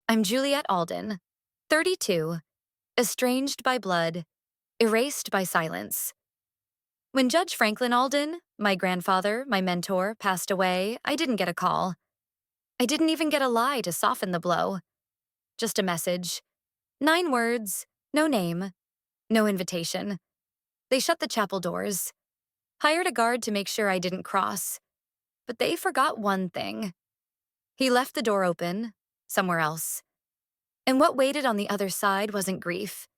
I'm Juliette Alden, 32, estranged by blood, erased by silence. When Judge Franklin Alden, my grandfather, my mentor, passed away, I didn't get a call. I didn't even get a lie to soften the blow. Just a message. 9 words, no name, no invitation. They shut the chapel doors. Hired a guard to make sure I didn't cross. But they forgot one thing. He left the door open, somewhere else. And what waited on the other side wasn't grief.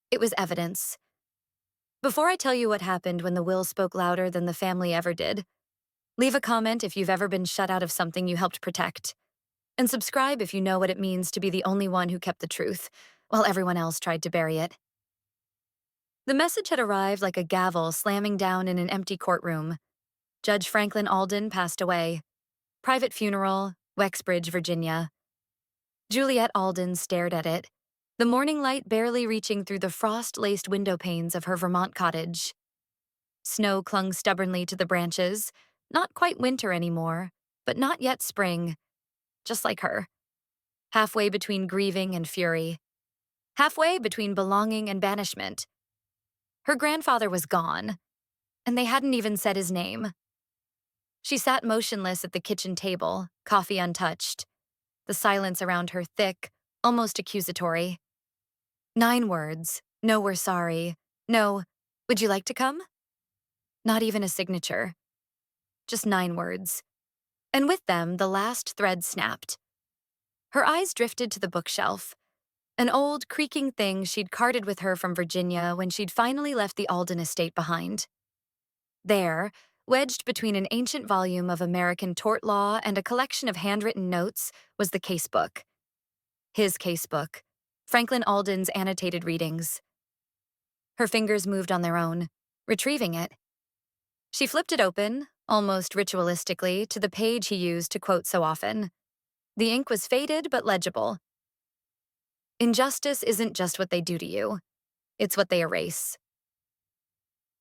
It was evidence. Before I tell you what happened when the will spoke louder than the family ever did, leave a comment if you've ever been shut out of something you helped protect. And subscribe if you know what it means to be the only one who kept the truth, while everyone else tried to bury it. The message had arrived like a gavel slamming down in an empty courtroom. Judge Franklin Alden passed away. Private funeral, Wexbridge, Virginia. Juliette Alden stared at it, the morning light barely reaching through the frost-laced window panes of her Vermont cottage. Snow clung stubbornly to the branches, not quite winter anymore, but not yet spring, just like her. Halfway between grieving and fury. Halfway between belonging and banishment. Her grandfather was gone, and they hadn't even said his name. She sat motionless at the kitchen table, coffee untouched, the silence around her thick, almost accusatory. 9 words. No, we're sorry. No, would you like to come? Not even a signature. Just 9 words. And with them, the last thread snapped. Her eyes drifted to the bookshelf, an old, creaking thing she'd carted with her from Virginia when she'd finally left the Alden estate behind. There, wedged between an ancient volume of American tort law and a collection of handwritten notes, was the casebook. His casebook. Franklin Alden's annotated readings. Her fingers moved on their own, retrieving it. She flipped it open, almost ritualistically, to the page he used to quote so often. The ink was faded but legible. Injustice isn't just what they do to you. It's what they erase.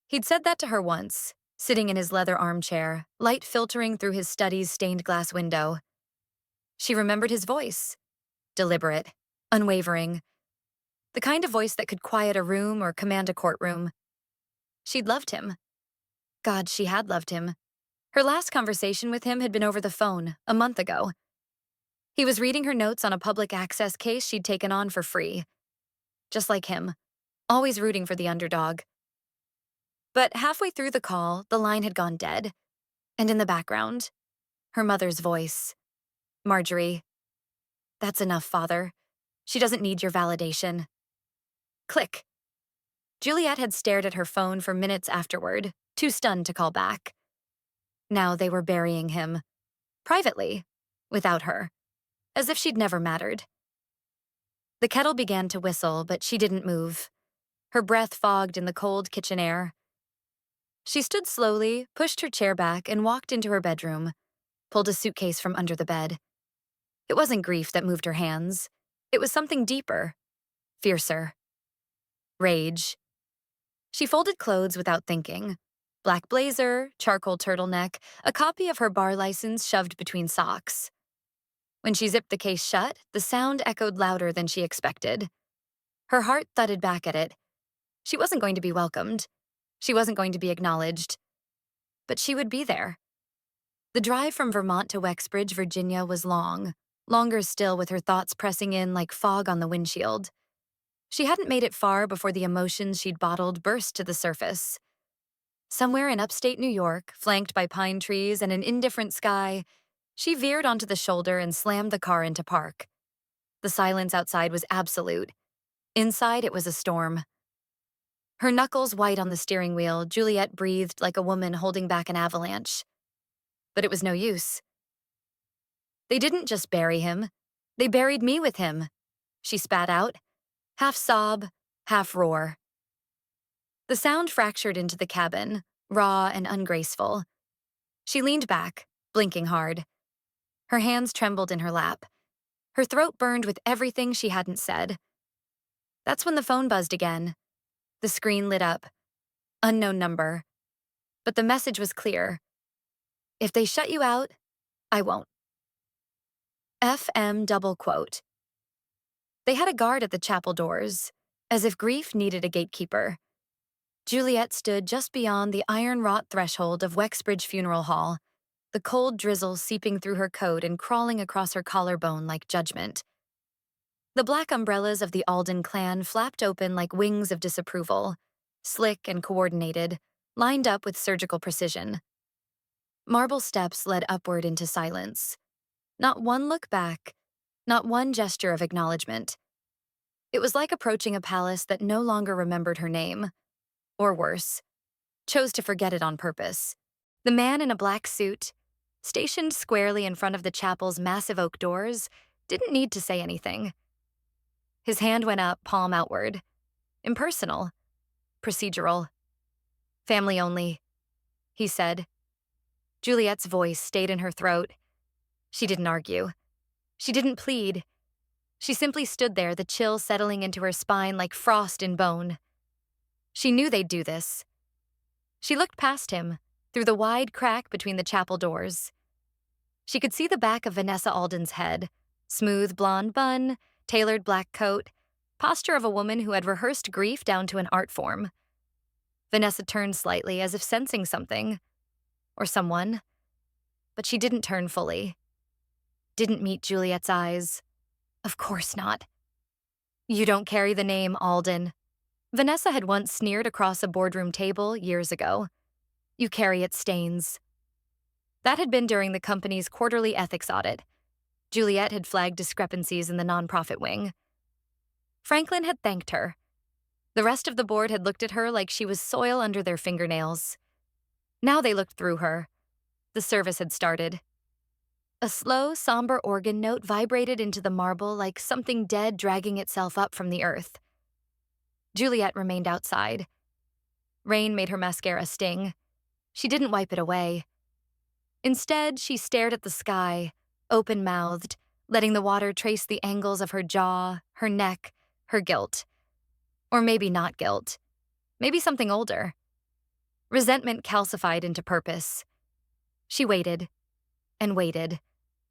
He'd said that to her once, sitting in his leather armchair, light filtering through his study's stained glass window. She remembered his voice. Deliberate, unwavering. The kind of voice that could quiet a room or command a courtroom. She'd loved him. God, she had loved him. Her last conversation with him had been over the phone, a month ago. He was reading her notes on a public access case she'd taken on for free. Just like him, always rooting for the underdog. But halfway through the call, the line had gone dead. And in the background, her mother's voice. Marjorie. That's enough, Father. She doesn't need your validation. Click. Juliette had stared at her phone for minutes afterward, too stunned to call back. Now they were burying him. Privately, without her. As if she'd never mattered. The kettle began to whistle, but she didn't move. Her breath fogged in the cold kitchen air. She stood slowly, pushed her chair back, and walked into her bedroom, pulled a suitcase from under the bed. It wasn't grief that moved her hands. It was something deeper, fiercer. Rage. She folded clothes without thinking. Black blazer, charcoal turtleneck, a copy of her bar license shoved between socks. When she zipped the case shut, the sound echoed louder than she expected. Her heart thudded back at it. She wasn't going to be welcomed. She wasn't going to be acknowledged. But she would be there. The drive from Vermont to Wexbridge, Virginia was long, longer still with her thoughts pressing in like fog on the windshield. She hadn't made it far before the emotions she'd bottled burst to the surface. Somewhere in upstate New York, flanked by pine trees and an indifferent sky, she veered onto the shoulder and slammed the car into park. The silence outside was absolute. Inside, it was a storm. Her knuckles white on the steering wheel, Juliette breathed like a woman holding back an avalanche. But it was no use. They didn't just bury him. They buried me with him, she spat out, half sob, half roar. The sound fractured into the cabin, raw and ungraceful. She leaned back, blinking hard. Her hands trembled in her lap. Her throat burned with everything she hadn't said. That's when the phone buzzed again. The screen lit up. Unknown number. But the message was clear. If they shut you out, I won't. FM double quote. They had a guard at the chapel doors, as if grief needed a gatekeeper. Juliette stood just beyond the iron-wrought threshold of Wexbridge Funeral Hall, the cold drizzle seeping through her coat and crawling across her collarbone like judgment. The black umbrellas of the Alden clan flapped open like wings of disapproval, slick and coordinated, lined up with surgical precision. Marble steps led upward into silence. Not one look back, not one gesture of acknowledgement. It was like approaching a palace that no longer remembered her name, or worse, chose to forget it on purpose. The man in a black suit, stationed squarely in front of the chapel's massive oak doors, didn't need to say anything. His hand went up, palm outward. Impersonal. Procedural. Family only, he said. Juliette's voice stayed in her throat. She didn't argue. She didn't plead. She simply stood there, the chill settling into her spine like frost in bone. She knew they'd do this. She looked past him, through the wide crack between the chapel doors. She could see the back of Vanessa Alden's head, smooth blonde bun, tailored black coat, posture of a woman who had rehearsed grief down to an art form. Vanessa turned slightly as if sensing something, or someone, but she didn't turn fully. Didn't meet Juliette's eyes. Of course not. You don't carry the name Alden. Vanessa had once sneered across a boardroom table years ago. You carry its stains. That had been during the company's quarterly ethics audit. Juliette had flagged discrepancies in the nonprofit wing. Franklin had thanked her. The rest of the board had looked at her like she was soil under their fingernails. Now they looked through her. The service had started. A slow, somber organ note vibrated into the marble like something dead dragging itself up from the earth. Juliette remained outside. Rain made her mascara sting. She didn't wipe it away. Instead, she stared at the sky, open-mouthed, letting the water trace the angles of her jaw, her neck, her guilt. Or maybe not guilt. Maybe something older. Resentment calcified into purpose. She waited, and waited,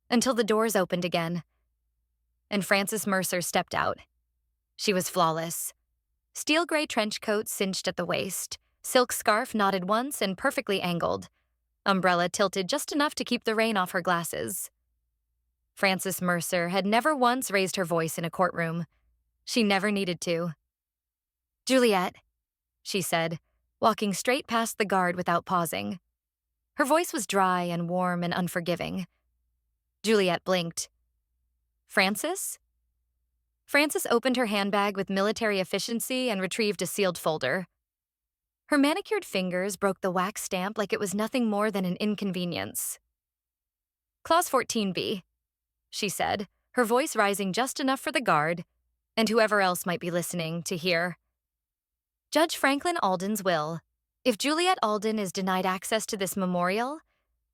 until the doors opened again. And Frances Mercer stepped out. She was flawless. Steel gray trench coat cinched at the waist, silk scarf knotted once and perfectly angled, umbrella tilted just enough to keep the rain off her glasses. Frances Mercer had never once raised her voice in a courtroom. She never needed to. Juliette, she said, walking straight past the guard without pausing. Her voice was dry and warm and unforgiving. Juliette blinked. Frances? Frances opened her handbag with military efficiency and retrieved a sealed folder. Her manicured fingers broke the wax stamp like it was nothing more than an inconvenience. Clause 14B, she said, her voice rising just enough for the guard, and whoever else might be listening, to hear. Judge Franklin Alden's will. If Juliette Alden is denied access to this memorial,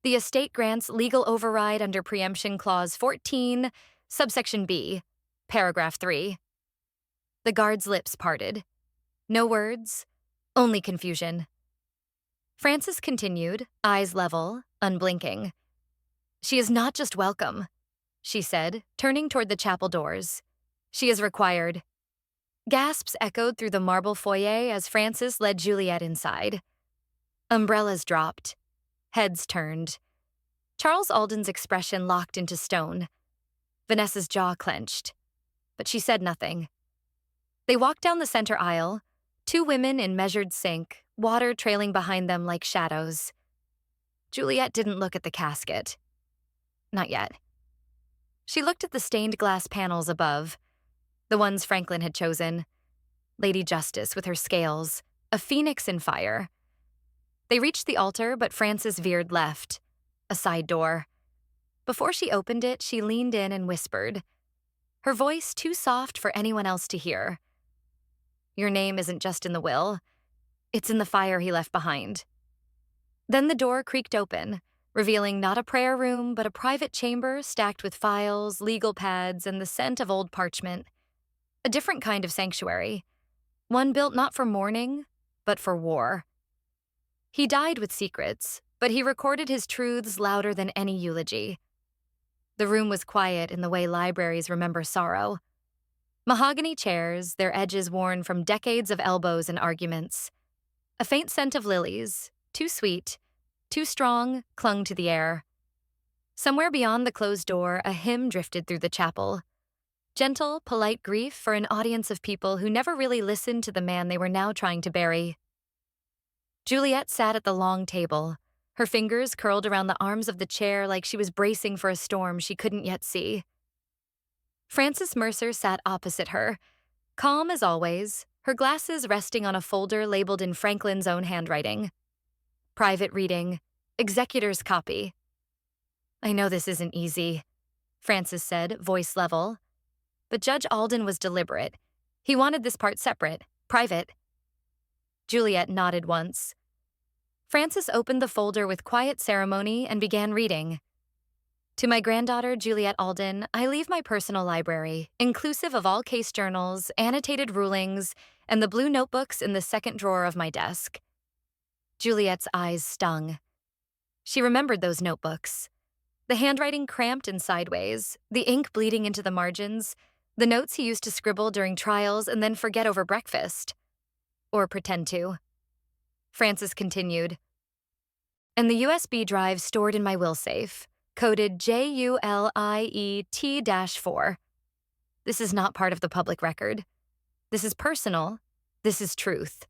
the estate grants legal override under Preemption Clause 14, subsection B, paragraph 3. The guard's lips parted. No words, only confusion. Frances continued, eyes level, unblinking. She is not just welcome, she said, turning toward the chapel doors. She is required. Gasps echoed through the marble foyer as Frances led Juliette inside. Umbrellas dropped. Heads turned. Charles Alden's expression locked into stone. Vanessa's jaw clenched. But she said nothing. They walked down the center aisle, two women in measured sync, water trailing behind them like shadows. Juliette didn't look at the casket. Not yet. She looked at the stained glass panels above, the ones Franklin had chosen. Lady Justice with her scales, a phoenix in fire. They reached the altar, but Frances veered left, a side door. Before she opened it, she leaned in and whispered, her voice too soft for anyone else to hear. Your name isn't just in the will. It's in the fire he left behind. Then the door creaked open, revealing not a prayer room, but a private chamber stacked with files, legal pads, and the scent of old parchment. A different kind of sanctuary. One built not for mourning, but for war. He died with secrets, but he recorded his truths louder than any eulogy. The room was quiet in the way libraries remember sorrow. Mahogany chairs, their edges worn from decades of elbows and arguments. A faint scent of lilies, too sweet, too strong, clung to the air. Somewhere beyond the closed door, a hymn drifted through the chapel. Gentle, polite grief for an audience of people who never really listened to the man they were now trying to bury. Juliette sat at the long table, her fingers curled around the arms of the chair like she was bracing for a storm she couldn't yet see. Frances Mercer sat opposite her, calm as always, her glasses resting on a folder labeled in Franklin's own handwriting. Private reading, executor's copy. "I know this isn't easy," Frances said, voice level. But Judge Alden was deliberate. He wanted this part separate, private. Juliette nodded once. Frances opened the folder with quiet ceremony and began reading. "To my granddaughter, Juliette Alden, I leave my personal library, inclusive of all case journals, annotated rulings, and the blue notebooks in the second drawer of my desk." Juliette's eyes stung. She remembered those notebooks. The handwriting cramped and sideways, the ink bleeding into the margins, the notes he used to scribble during trials and then forget over breakfast. Or pretend to. Frances continued. "And the USB drive stored in my will safe, coded JULIET-4. This is not part of the public record. This is personal. This is truth."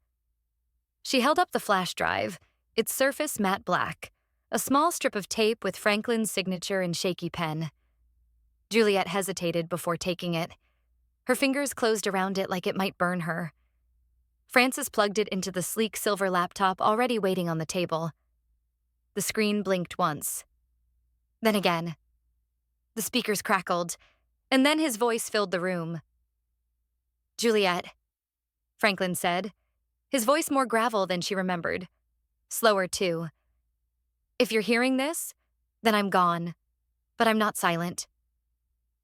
She held up the flash drive, its surface matte black, a small strip of tape with Franklin's signature in shaky pen. Juliette hesitated before taking it. Her fingers closed around it like it might burn her. Frances plugged it into the sleek silver laptop already waiting on the table. The screen blinked once. Then again. The speakers crackled, and then his voice filled the room. "Juliette," Franklin said, his voice more gravel than she remembered. Slower, too. "If you're hearing this, then I'm gone. But I'm not silent."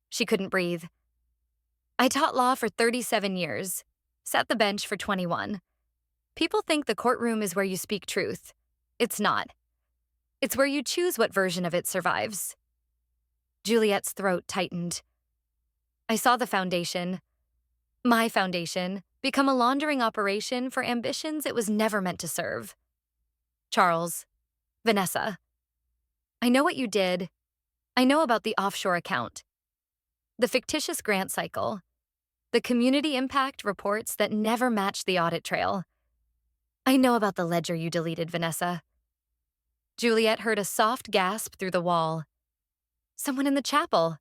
She couldn't breathe. "I taught law for 37 years, sat the bench for 21. People think the courtroom is where you speak truth. It's not. It's where you choose what version of it survives." Juliette's throat tightened. "I saw the foundation, my foundation, become a laundering operation for ambitions it was never meant to serve. Charles, Vanessa, I know what you did. I know about the offshore account, the fictitious grant cycle, the community impact reports that never matched the audit trail. I know about the ledger you deleted, Vanessa." Juliette heard a soft gasp through the wall. Someone in the chapel.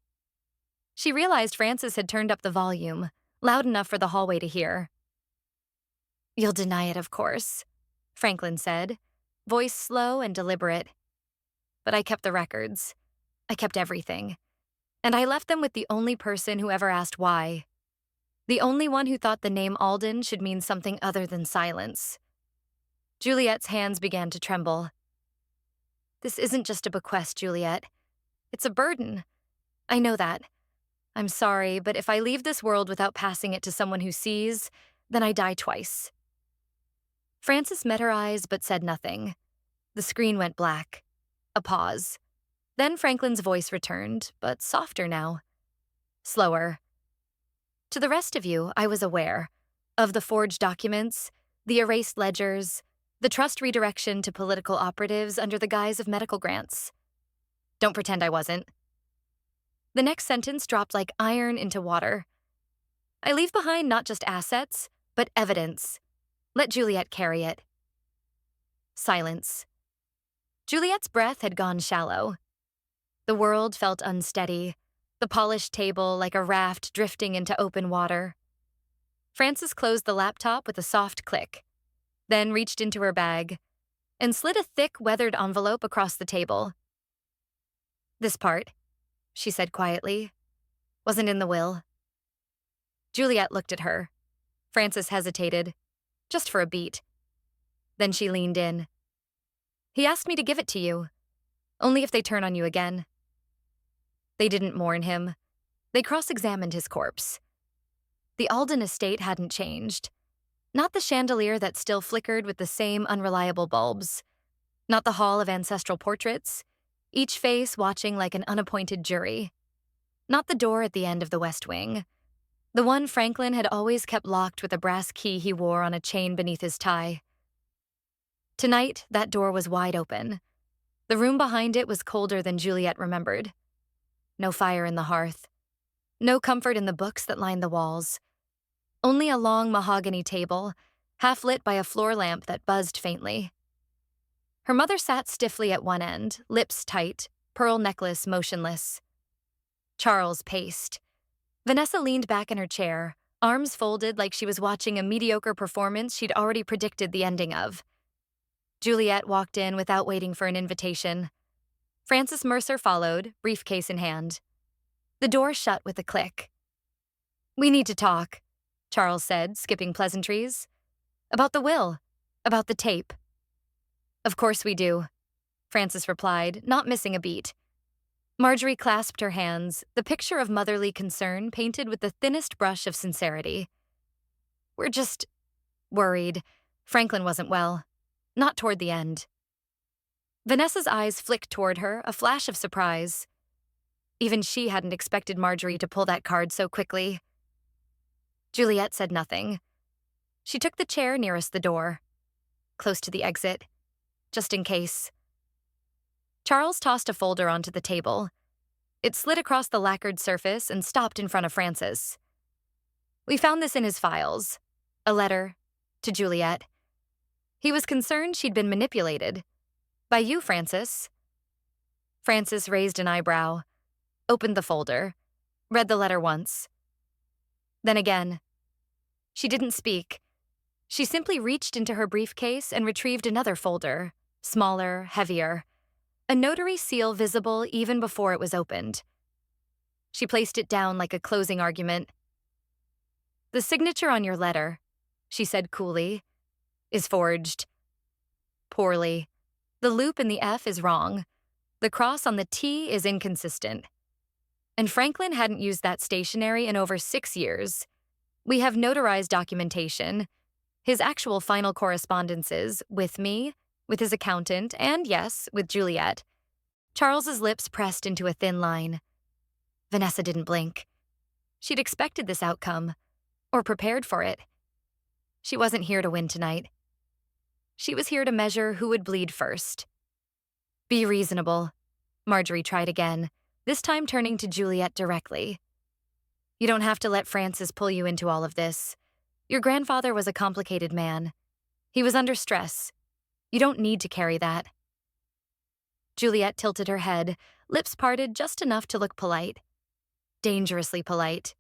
She realized Frances had turned up the volume, loud enough for the hallway to hear. "You'll deny it, of course," Franklin said, voice slow and deliberate. "But I kept the records. I kept everything. And I left them with the only person who ever asked why. The only one who thought the name Alden should mean something other than silence." Juliette's hands began to tremble. "This isn't just a bequest, Juliette. It's a burden. I know that. I'm sorry, but if I leave this world without passing it to someone who sees, then I die twice." Frances met her eyes but said nothing. The screen went black. A pause. Then Franklin's voice returned, but softer now. Slower. "To the rest of you, I was aware of the forged documents, the erased ledgers, the trust redirection to political operatives under the guise of medical grants. Don't pretend I wasn't." The next sentence dropped like iron into water. "I leave behind not just assets, but evidence. Let Juliette carry it." Silence. Juliette's breath had gone shallow. The world felt unsteady, the polished table like a raft drifting into open water. Frances closed the laptop with a soft click, then reached into her bag and slid a thick, weathered envelope across the table. "This part," she said quietly, "wasn't in the will." Juliette looked at her. Frances hesitated, just for a beat. Then she leaned in. "He asked me to give it to you, only if they turn on you again." They didn't mourn him. They cross-examined his corpse. The Alden estate hadn't changed. Not the chandelier that still flickered with the same unreliable bulbs. Not the hall of ancestral portraits, each face watching like an unappointed jury. Not the door at the end of the West Wing. The one Franklin had always kept locked with a brass key he wore on a chain beneath his tie. Tonight, that door was wide open. The room behind it was colder than Juliette remembered. No fire in the hearth. No comfort in the books that lined the walls. Only a long mahogany table, half lit by a floor lamp that buzzed faintly. Her mother sat stiffly at one end, lips tight, pearl necklace motionless. Charles paced. Vanessa leaned back in her chair, arms folded like she was watching a mediocre performance she'd already predicted the ending of. Juliette walked in without waiting for an invitation. Francis Mercer followed, briefcase in hand. The door shut with a click. "We need to talk," Charles said, skipping pleasantries. "About the will. About the tape." "Of course we do," Francis replied, not missing a beat. Marjorie clasped her hands, the picture of motherly concern painted with the thinnest brush of sincerity. "We're just worried. Franklin wasn't well. Not toward the end." Vanessa's eyes flicked toward her, a flash of surprise. Even she hadn't expected Marjorie to pull that card so quickly. Juliette said nothing. She took the chair nearest the door, close to the exit, just in case. Charles tossed a folder onto the table. It slid across the lacquered surface and stopped in front of Francis. "We found this in his files. A letter to Juliette. He was concerned she'd been manipulated. By you, Francis." Francis raised an eyebrow, opened the folder, read the letter once. Then again. She didn't speak. She simply reached into her briefcase and retrieved another folder, smaller, heavier. A notary seal visible even before it was opened. She placed it down like a closing argument. "The signature on your letter," she said coolly, "is forged. Poorly. The loop in the F is wrong. The cross on the T is inconsistent. And Franklin hadn't used that stationery in over 6 years. We have notarized documentation. His actual final correspondences with me, with his accountant, and yes, with Juliette." Charles's lips pressed into a thin line. Vanessa didn't blink. She'd expected this outcome, or prepared for it. She wasn't here to win tonight. She was here to measure who would bleed first. "Be reasonable," Marjorie tried again, this time turning to Juliette directly. "You don't have to let Francis pull you into all of this. Your grandfather was a complicated man. He was under stress. You don't need to carry that." Juliette tilted her head, lips parted just enough to look polite. Dangerously polite.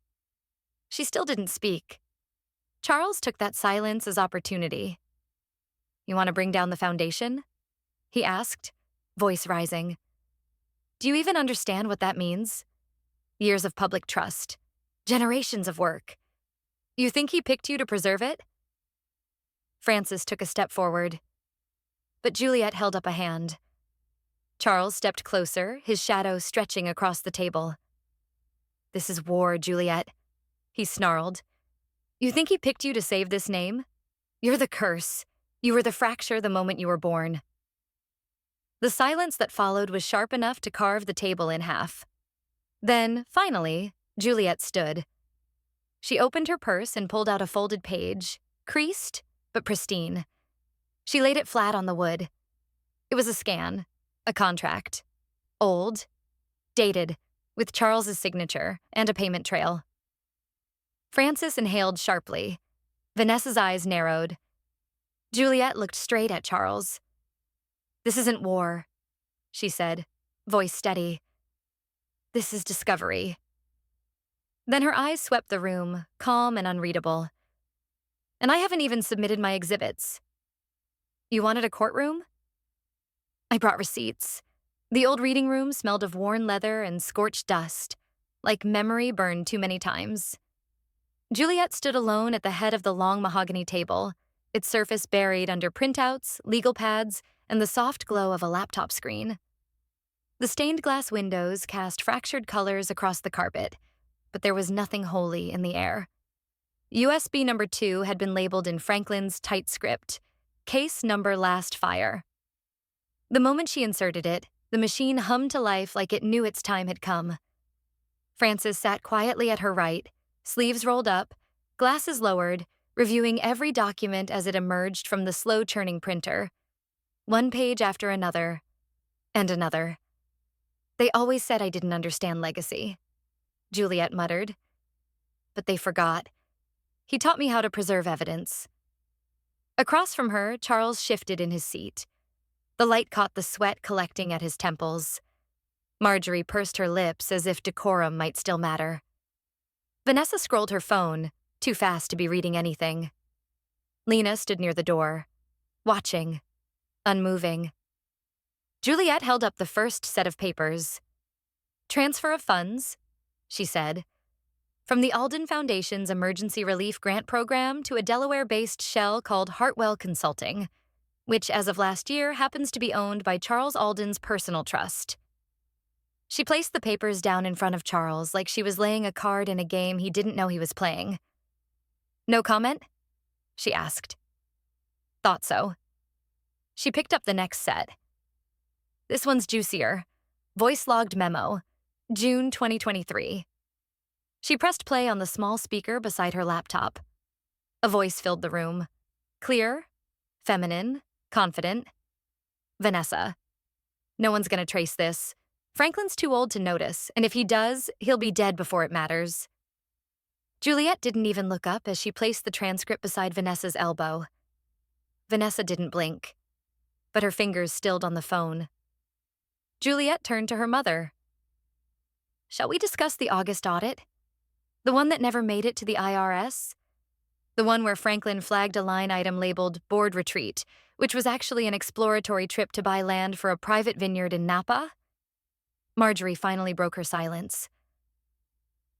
She still didn't speak. Charles took that silence as opportunity. "You want to bring down the foundation?" he asked, voice rising. "Do you even understand what that means? Years of public trust. Generations of work. You think he picked you to preserve it?" Francis took a step forward. But Juliette held up a hand. Charles stepped closer, his shadow stretching across the table. "This is war, Juliette," he snarled. "You think he picked you to save this name? You're the curse. You were the fracture the moment you were born." The silence that followed was sharp enough to carve the table in half. Then, finally, Juliette stood. She opened her purse and pulled out a folded page, creased but pristine. She laid it flat on the wood. It was a scan, a contract. Old, dated, with Charles's signature and a payment trail. Francis inhaled sharply. Vanessa's eyes narrowed. Juliette looked straight at Charles. "This isn't war," she said, voice steady. "This is discovery." Then her eyes swept the room, calm and unreadable. "And I haven't even submitted my exhibits. You wanted a courtroom?" "I brought receipts." The old reading room smelled of worn leather and scorched dust, like memory burned too many times. Juliette stood alone at the head of the long mahogany table, its surface buried under printouts, legal pads, and the soft glow of a laptop screen. The stained glass windows cast fractured colors across the carpet, but there was nothing holy in the air. USB number 2 had been labeled in Franklin's tight script, "Case number last fire." The moment she inserted it, the machine hummed to life like it knew its time had come. Francis sat quietly at her right, sleeves rolled up, glasses lowered, reviewing every document as it emerged from the slow-churning printer. One page after another, and another. They always said I didn't understand legacy, Juliette muttered. But they forgot. He taught me how to preserve evidence. Across from her, Charles shifted in his seat. The light caught the sweat collecting at his temples. Marjorie pursed her lips as if decorum might still matter. Vanessa scrolled her phone, too fast to be reading anything. Lena stood near the door, watching, unmoving. Juliette held up the first set of papers. "Transfer of funds," she said, "from the Alden Foundation's Emergency Relief Grant Program to a Delaware-based shell called Hartwell Consulting, which as of last year happens to be owned by Charles Alden's personal trust." She placed the papers down in front of Charles like she was laying a card in a game he didn't know he was playing. "No comment?" she asked. "Thought so." She picked up the next set. "This one's juicier. Voice-logged memo. June 2023. She pressed play on the small speaker beside her laptop. A voice filled the room. Clear, feminine, confident. "Vanessa. No one's gonna trace this. Franklin's too old to notice, and if he does, he'll be dead before it matters." Juliette didn't even look up as she placed the transcript beside Vanessa's elbow. Vanessa didn't blink, but her fingers stilled on the phone. Juliette turned to her mother. "Shall we discuss the August audit? The one that never made it to the IRS? The one where Franklin flagged a line item labeled board retreat, which was actually an exploratory trip to buy land for a private vineyard in Napa?" Marjorie finally broke her silence.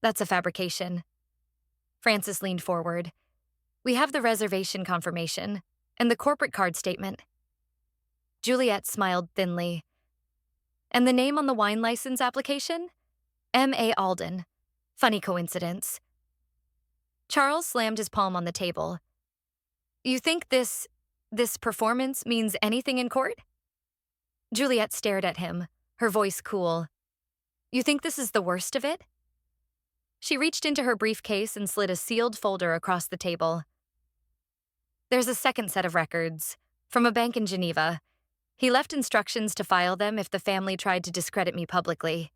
"That's a fabrication." Frances leaned forward. "We have the reservation confirmation and the corporate card statement." Juliette smiled thinly. "And the name on the wine license application? M.A. Alden. Funny coincidence." Charles slammed his palm on the table. "You think this performance means anything in court?" Juliette stared at him, her voice cool. "You think this is the worst of it?" She reached into her briefcase and slid a sealed folder across the table. "There's a second set of records, from a bank in Geneva. He left instructions to file them if the family tried to discredit me publicly."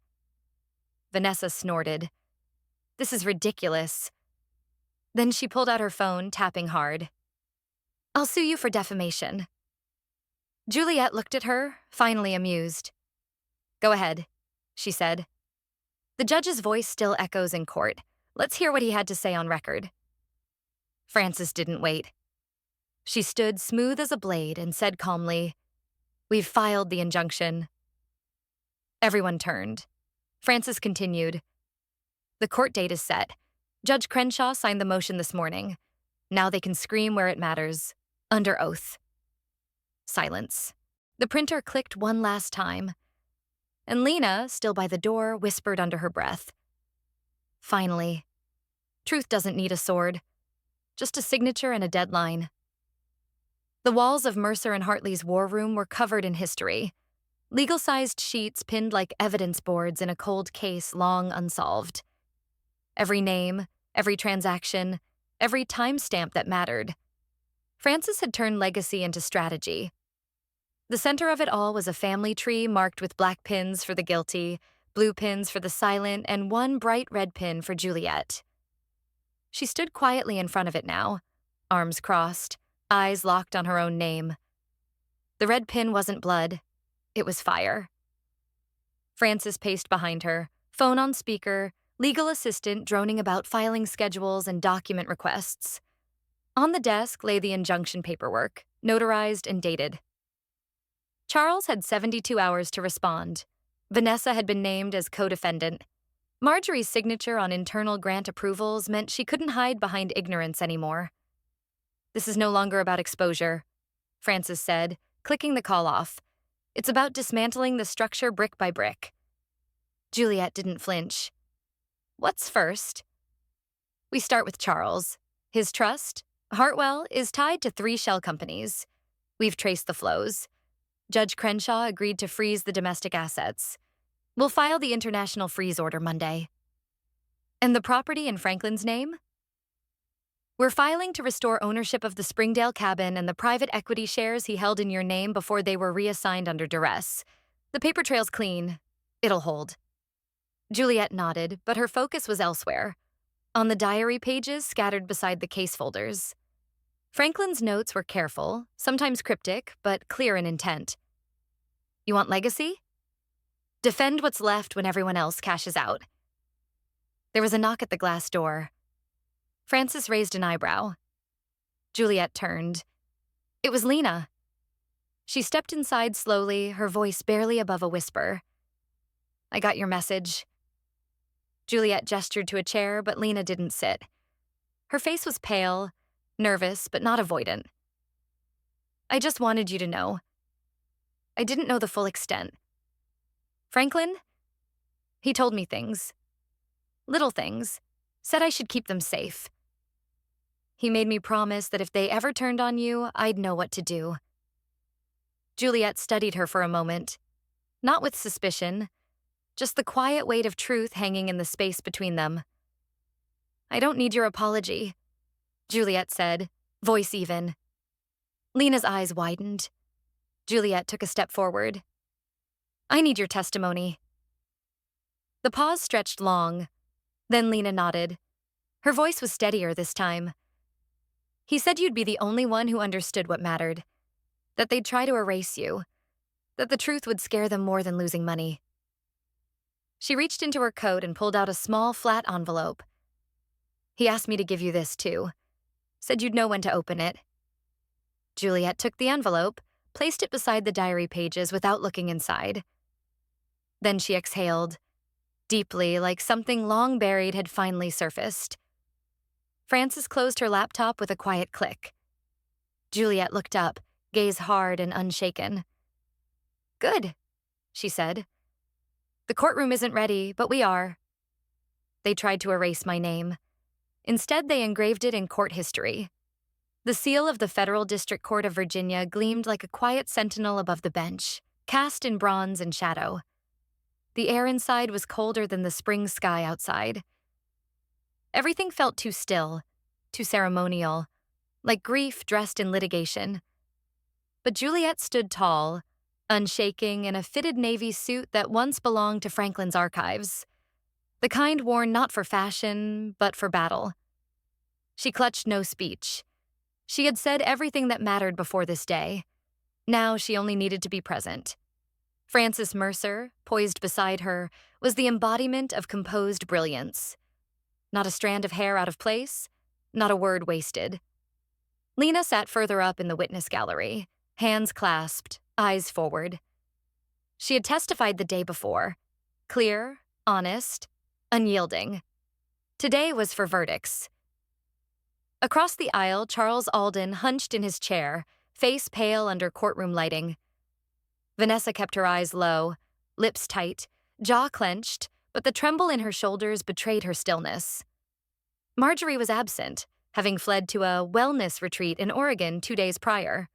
Vanessa snorted. "This is ridiculous." Then she pulled out her phone, tapping hard. "I'll sue you for defamation." Juliette looked at her, finally amused. "Go ahead," she said. "The judge's voice still echoes in court. Let's hear what he had to say on record." Frances didn't wait. She stood smooth as a blade and said calmly, "We've filed the injunction." Everyone turned. Frances continued, "The court date is set. Judge Crenshaw signed the motion this morning. Now they can scream where it matters, under oath." Silence. The printer clicked one last time, and Lena, still by the door, whispered under her breath, "Finally. Truth doesn't need a sword. Just a signature and a deadline." The walls of Mercer and Hartley's war room were covered in history. Legal-sized sheets pinned like evidence boards in a cold case long unsolved. Every name, every transaction, every timestamp that mattered. Frances had turned legacy into strategy. The center of it all was a family tree marked with black pins for the guilty, blue pins for the silent, and one bright red pin for Juliette. She stood quietly in front of it now, arms crossed, eyes locked on her own name. The red pin wasn't blood, it was fire. Frances paced behind her, phone on speaker, legal assistant droning about filing schedules and document requests. On the desk lay the injunction paperwork, notarized and dated. Charles had 72 hours to respond. Vanessa had been named as co-defendant. Marjorie's signature on internal grant approvals meant she couldn't hide behind ignorance anymore. "This is no longer about exposure," Frances said, clicking the call off. "It's about dismantling the structure brick by brick." Juliette didn't flinch. "What's first?" "We start with Charles. His trust, Hartwell, is tied to 3 shell companies. We've traced the flows. Judge Crenshaw agreed to freeze the domestic assets. We'll file the international freeze order Monday." And the property in Franklin's name? We're filing to restore ownership of the Springdale cabin and the private equity shares he held in your name before they were reassigned under duress. The paper trail's clean. It'll hold. Juliette nodded, but her focus was elsewhere, on the diary pages scattered beside the case folders. Franklin's notes were careful, sometimes cryptic, but clear in intent. You want legacy? Defend what's left when everyone else cashes out. There was a knock at the glass door. Frances raised an eyebrow. Juliette turned. It was Lena. She stepped inside slowly, her voice barely above a whisper. I got your message. Juliette gestured to a chair, but Lena didn't sit. Her face was pale, nervous, but not avoidant. I just wanted you to know. I didn't know the full extent. Franklin? He told me things. Little things. Said I should keep them safe. He made me promise that if they ever turned on you, I'd know what to do. Juliette studied her for a moment. Not with suspicion, just the quiet weight of truth hanging in the space between them. I don't need your apology, Juliette said, voice even. Lena's eyes widened. Juliette took a step forward. I need your testimony. The pause stretched long. Then Lena nodded. Her voice was steadier this time. He said you'd be the only one who understood what mattered. That they'd try to erase you. That the truth would scare them more than losing money. She reached into her coat and pulled out a small, flat envelope. He asked me to give you this, too. Said you'd know when to open it. Juliette took the envelope, placed it beside the diary pages without looking inside. Then she exhaled, deeply, like something long buried had finally surfaced. Frances closed her laptop with a quiet click. Juliette looked up, gaze hard and unshaken. Good, she said. The courtroom isn't ready, but we are. They tried to erase my name. Instead, they engraved it in court history. The seal of the Federal District Court of Virginia gleamed like a quiet sentinel above the bench, cast in bronze and shadow. The air inside was colder than the spring sky outside. Everything felt too still, too ceremonial, like grief dressed in litigation. But Juliette stood tall, unshaking in a fitted navy suit that once belonged to Franklin's archives, the kind worn not for fashion, but for battle. She clutched no speech. She had said everything that mattered before this day. Now she only needed to be present. Frances Mercer, poised beside her, was the embodiment of composed brilliance. Not a strand of hair out of place, not a word wasted. Lena sat further up in the witness gallery, hands clasped, eyes forward. She had testified the day before. Clear, honest, unyielding. Today was for verdicts. Across the aisle, Charles Alden hunched in his chair, face pale under courtroom lighting. Vanessa kept her eyes low, lips tight, jaw clenched, but the tremble in her shoulders betrayed her stillness. Marjorie was absent, having fled to a wellness retreat in Oregon 2 days prior.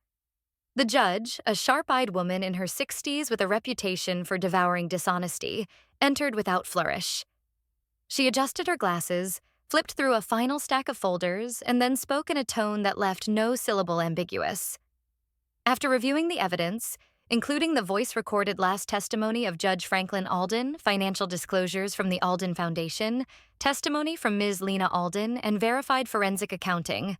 The judge, a sharp-eyed woman in her 60s with a reputation for devouring dishonesty, entered without flourish. She adjusted her glasses, flipped through a final stack of folders, and then spoke in a tone that left no syllable ambiguous. After reviewing the evidence, including the voice-recorded last testimony of Judge Franklin Alden, financial disclosures from the Alden Foundation, testimony from Ms. Lena Alden, and verified forensic accounting,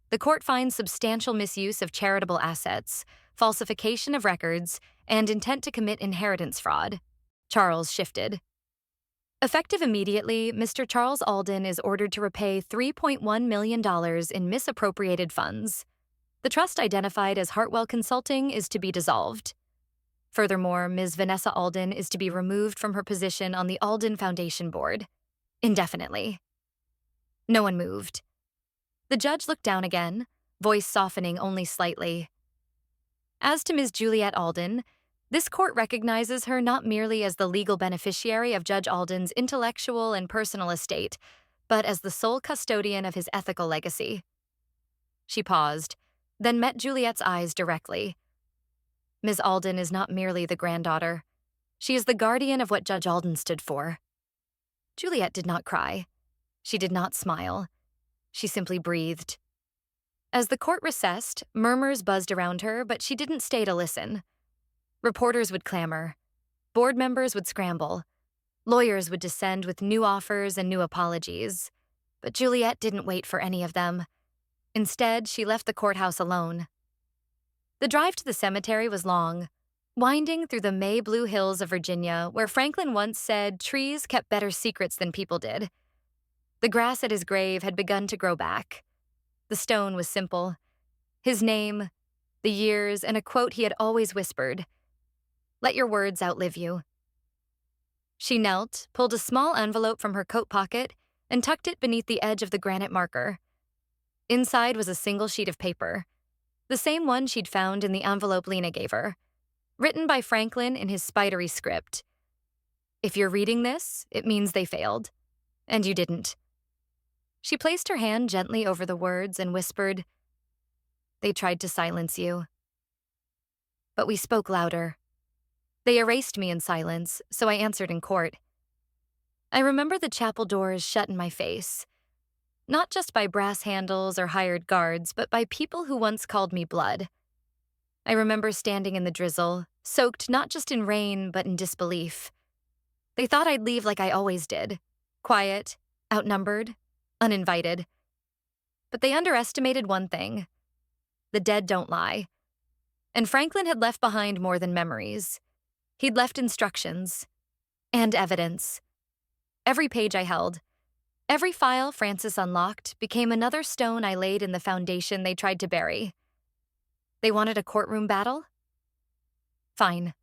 the court finds substantial misuse of charitable assets, falsification of records, and intent to commit inheritance fraud. Charles shifted. Effective immediately, Mr. Charles Alden is ordered to repay $3.1 million in misappropriated funds. The trust identified as Hartwell Consulting is to be dissolved. Furthermore, Ms. Vanessa Alden is to be removed from her position on the Alden Foundation Board, indefinitely. No one moved. The judge looked down again, voice softening only slightly. As to Ms. Juliette Alden, this court recognizes her not merely as the legal beneficiary of Judge Alden's intellectual and personal estate, but as the sole custodian of his ethical legacy. She paused, then met Juliette's eyes directly. Ms. Alden is not merely the granddaughter. She is the guardian of what Judge Alden stood for. Juliette did not cry. She did not smile. She simply breathed. As the court recessed, murmurs buzzed around her, but she didn't stay to listen. Reporters would clamor. Board members would scramble. Lawyers would descend with new offers and new apologies. But Juliette didn't wait for any of them. Instead, she left the courthouse alone. The drive to the cemetery was long, winding through the May-blue hills of Virginia, where Franklin once said trees kept better secrets than people did. The grass at his grave had begun to grow back. The stone was simple. His name, the years, and a quote he had always whispered, "Let your words outlive you." She knelt, pulled a small envelope from her coat pocket, and tucked it beneath the edge of the granite marker. Inside was a single sheet of paper, the same one she'd found in the envelope Lena gave her, written by Franklin in his spidery script. "If you're reading this, it means they failed. And you didn't." She placed her hand gently over the words and whispered, "They tried to silence you. But we spoke louder. They erased me in silence, so I answered in court. I remember the chapel doors shut in my face, not just by brass handles or hired guards, but by people who once called me blood. I remember standing in the drizzle, soaked not just in rain, but in disbelief. They thought I'd leave like I always did, quiet, outnumbered, uninvited. But they underestimated one thing. The dead don't lie. And Franklin had left behind more than memories. He'd left instructions and evidence. Every page I held, every file Francis unlocked became another stone I laid in the foundation they tried to bury. They wanted a courtroom battle? Fine.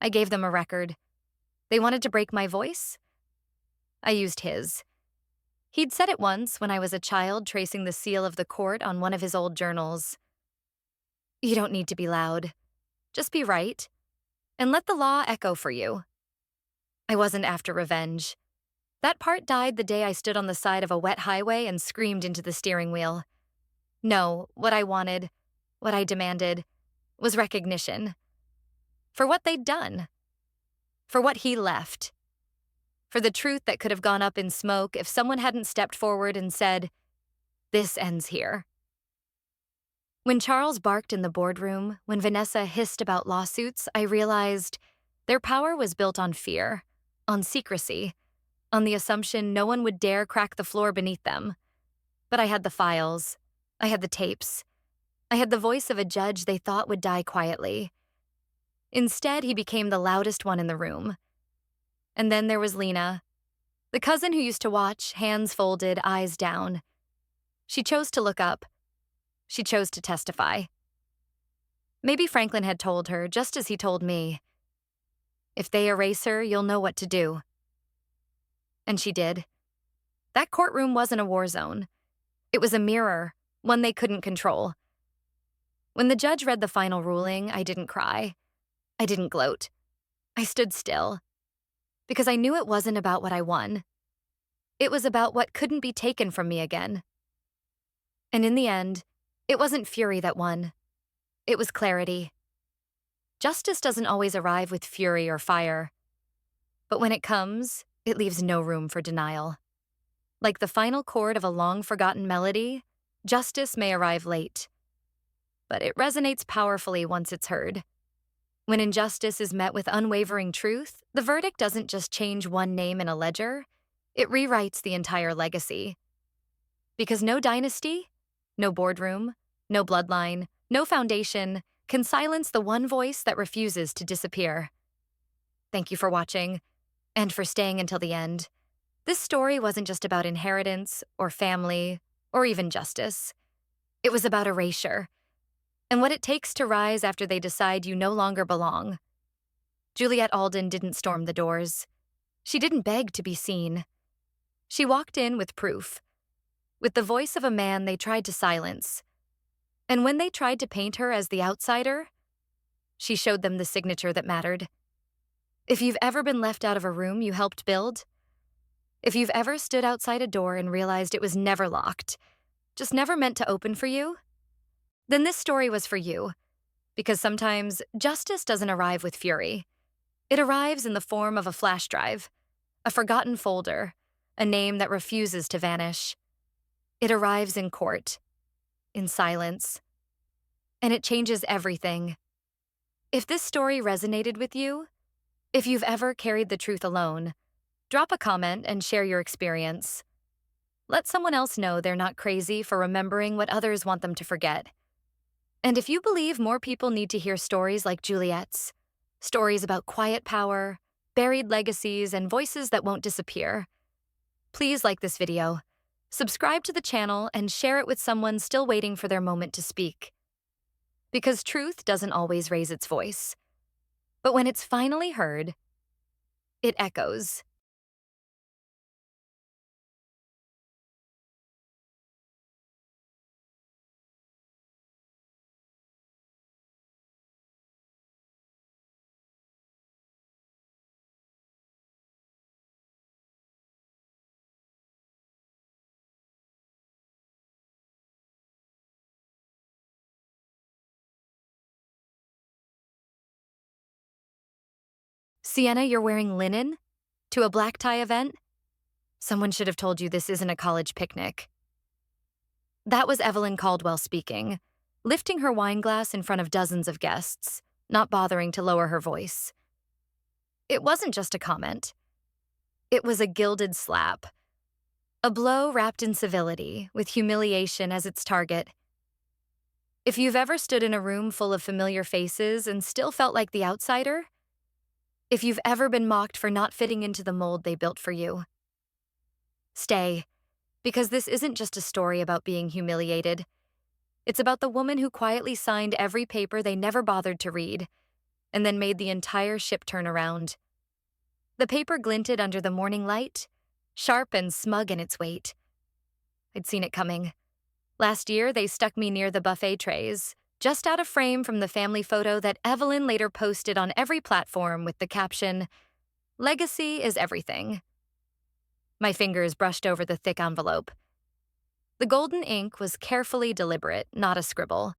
I gave them a record. They wanted to break my voice? I used his. He'd said it once when I was a child tracing the seal of the court on one of his old journals. You don't need to be loud. Just be right. And let the law echo for you. I wasn't after revenge. That part died the day I stood on the side of a wet highway and screamed into the steering wheel. No, what I wanted, what I demanded, was recognition. For what they'd done. For what he left. For the truth that could have gone up in smoke if someone hadn't stepped forward and said, "This ends here." When Charles barked in the boardroom, when Vanessa hissed about lawsuits, I realized their power was built on fear, on secrecy, on the assumption no one would dare crack the floor beneath them. But I had the files. I had the tapes. I had the voice of a judge they thought would die quietly. Instead, he became the loudest one in the room. And then there was Lena, the cousin who used to watch, hands folded, eyes down. She chose to look up. She chose to testify. Maybe Franklin had told her, just as he told me, "If they erase her, you'll know what to do." And she did. That courtroom wasn't a war zone. It was a mirror, one they couldn't control. When the judge read the final ruling, I didn't cry. I didn't gloat. I stood still. Because I knew it wasn't about what I won. It was about what couldn't be taken from me again. And in the end, it wasn't fury that won. It was clarity. Justice doesn't always arrive with fury or fire. But when it comes, it leaves no room for denial. Like the final chord of a long-forgotten melody, justice may arrive late. But it resonates powerfully once it's heard. When injustice is met with unwavering truth, the verdict doesn't just change one name in a ledger, it rewrites the entire legacy. Because no dynasty, no boardroom, no bloodline, no foundation can silence the one voice that refuses to disappear. Thank you for watching, and for staying until the end. This story wasn't just about inheritance, or family, or even justice. It was about erasure, and what it takes to rise after they decide you no longer belong. Juliette Alden didn't storm the doors. She didn't beg to be seen. She walked in with proof, with the voice of a man they tried to silence. And when they tried to paint her as the outsider, she showed them the signature that mattered. If you've ever been left out of a room you helped build, if you've ever stood outside a door and realized it was never locked, just never meant to open for you, then this story was for you. Because sometimes justice doesn't arrive with fury. It arrives in the form of a flash drive, a forgotten folder, a name that refuses to vanish. It arrives in court, in silence, and it changes everything. If this story resonated with you, if you've ever carried the truth alone, drop a comment and share your experience. Let someone else know they're not crazy for remembering what others want them to forget. And if you believe more people need to hear stories like Juliette's, stories about quiet power, buried legacies, and voices that won't disappear, please like this video, subscribe to the channel, and share it with someone still waiting for their moment to speak. Because truth doesn't always raise its voice, but when it's finally heard, it echoes. Sienna, you're wearing linen? To a black tie event? Someone should have told you this isn't a college picnic. That was Evelyn Caldwell speaking, lifting her wine glass in front of dozens of guests, not bothering to lower her voice. It wasn't just a comment. It was a gilded slap. A blow wrapped in civility, with humiliation as its target. If you've ever stood in a room full of familiar faces and still felt like the outsider, if you've ever been mocked for not fitting into the mold they built for you, stay, because this isn't just a story about being humiliated. It's about the woman who quietly signed every paper they never bothered to read, and then made the entire ship turn around. The paper glinted under the morning light, sharp and smug in its weight. I'd seen it coming. Last year, they stuck me near the buffet trays, just out of frame from the family photo that Evelyn later posted on every platform with the caption, "Legacy is everything." My fingers brushed over the thick envelope. The golden ink was carefully deliberate, not a scribble.